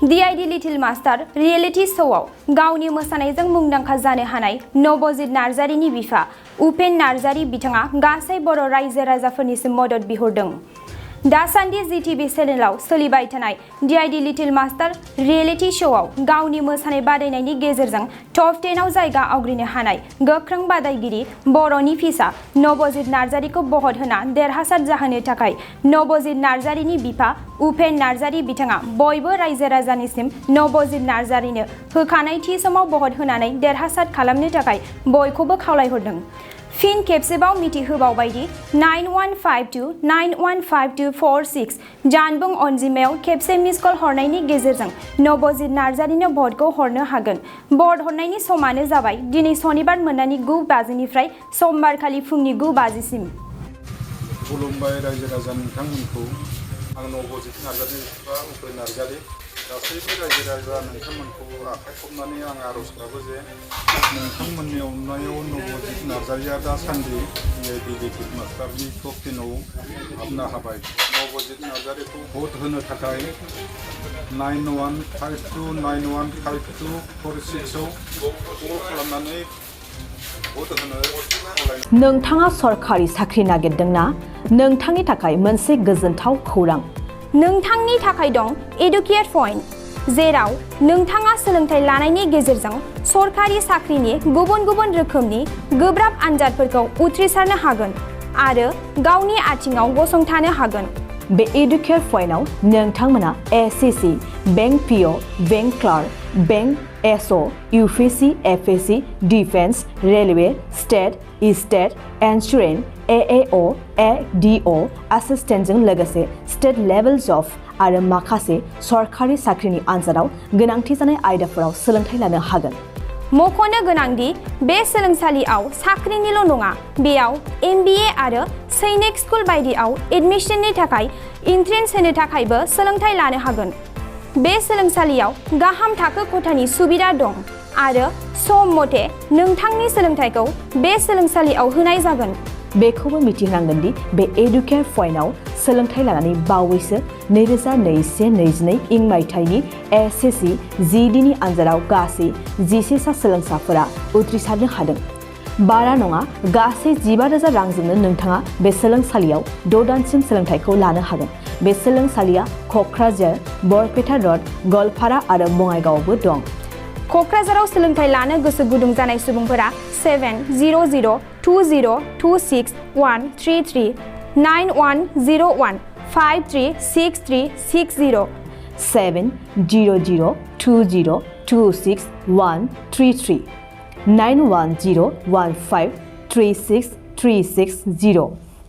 DID little master reality श'आव गावनि मोसानायजों मुंदांखा जानो हानाय नब'ज नार्जारिनि बिफा उपेन नार्जारि बिथाङा गासै बर' रायजो राजाफोरनिसिम मदद बिहरदों। दासान्दि जीटीवी चेनेलाव सोलिबाय थानाय DID लिटिल मास्टार रियेलिटी श'आव गावनि मोसानाय बादायनायनि गेजेरजों टप 10 आव जायगा आवग्रिनो हानाय गोख्रों बादायगिरि बर'नि फिसा नब'ज नार्जारिखौ बहत होना देरहासार जाहोनो थाखाय नब'ज नार्जारिनि बिफा उपेन नार्जारि बिथाङा बयबो रायजो राजानिसिम नब'ज नार्जारिनो होखानाय थि समाव बहत होनानै देरहासार खालामनो थाखाय बयखौबो खावलायहरदों। फिन खेबसेबाव मिथिहोबावबायदि 9152915246 जानबुं अनजिमायाव खेबसे मिस कल हरनायनि गेजेरजों नब'ज नार्जारिनो भटखौ हरनो हागोन। भट हरनायनि समानो जाबाय दिनै सनिबार मोनानि 9:50निफ्राय समबारखालि फुंनि 9:50सिम। खुलुमबाय रायजो राजा नोंथांमोनखौ आं नब'ज नार्जारि बा उपेन नार्जारि गासैबो रायजो राजा नोंथांमोनखौ आखाइ खबनानै आं आर'ज गाबो जे नोंथांमोननि अननायाव नब'ज नार्जारिया दासान्दि DID लिटिल मास्टारनि टप 10 आव हाबनो हाबाय। नब'ज नार्जारिखौ भट होनो थाखाय 9152915246 आव कल खालामनानै भट होनो खावलायनाय। नोंथाङा सरकारि साख्रि नागिरदोंना? नोंथांनि थाखाय मोनसे गोजोनथाव खौरां। नोंथांनि थाखाय दं एडुकेट पइन्ट, जेराव नोंथाङा सोलोंथाइ लानायनि गेजेरजों सरकारि साख्रिनि गुबुन गुबुन रोखोमनि गोब्राब आनजादफोरखौ उथ्रिसारनो हागोन आरो गावनि आथिङाव गसंथानो हागोन। बे एडुकेट पइन्टआव नोंथांमोना SSC, bank PO, bank clerk, bank SO, UPSC, FSC, defence, railway, state insurance, AAO, ADO एसिस्टेन्टजों लोगोसे स्टेट लेभेल जब आरो माखासे सरकारि साख्रिनि आनजादाव गोनांथि जानाय आयदाफोराव सोलोंथाइ लानो हागोन। मख'नो गोनांदि बे सोलोंसालियाव साख्रिनिल' नङा, बेयाव MBA आरो सैनिक स्कुल बायदियाव एडमिशननि थाखाय एन्ट्रेन्स होनो थाखायबो सोलोंथाइ लानो हागोन। बे सोलोंसालियाव गाहाम थाखो खथानि सुबिदा दं आरो सम मथे नोंथांनि सोलोंथाइखौ बे सोलोंसालियाव होनाय जागोन। बेखौबो मिथिनांगोन दि बे एडुकेट पइन्टआव सोलोंथाइ लानानै बावैसो 2021-22 मायथाइनि एसएससि GDनि आनजादाव गासै 11 सा सोलोंसाफोरा उथ्रिसारनो हादों। बारा नङा, गासै 15,000 रांजोंनो नोंथाङा बे सोलोंसालियाव 6 दानसिम सोलोंथाइखौ लानो हागोन। बे सोलोंसालिया क'क्राझार, बरपेटा र'ड, गवालपारा आरो बङाइगावआवबो दं। क'क्राझाराव सोलोंथाइ लानो गोसो गुदुं जानाय सुबुंफोरा 700-226-133 9101-536360 700-226-133 9101536360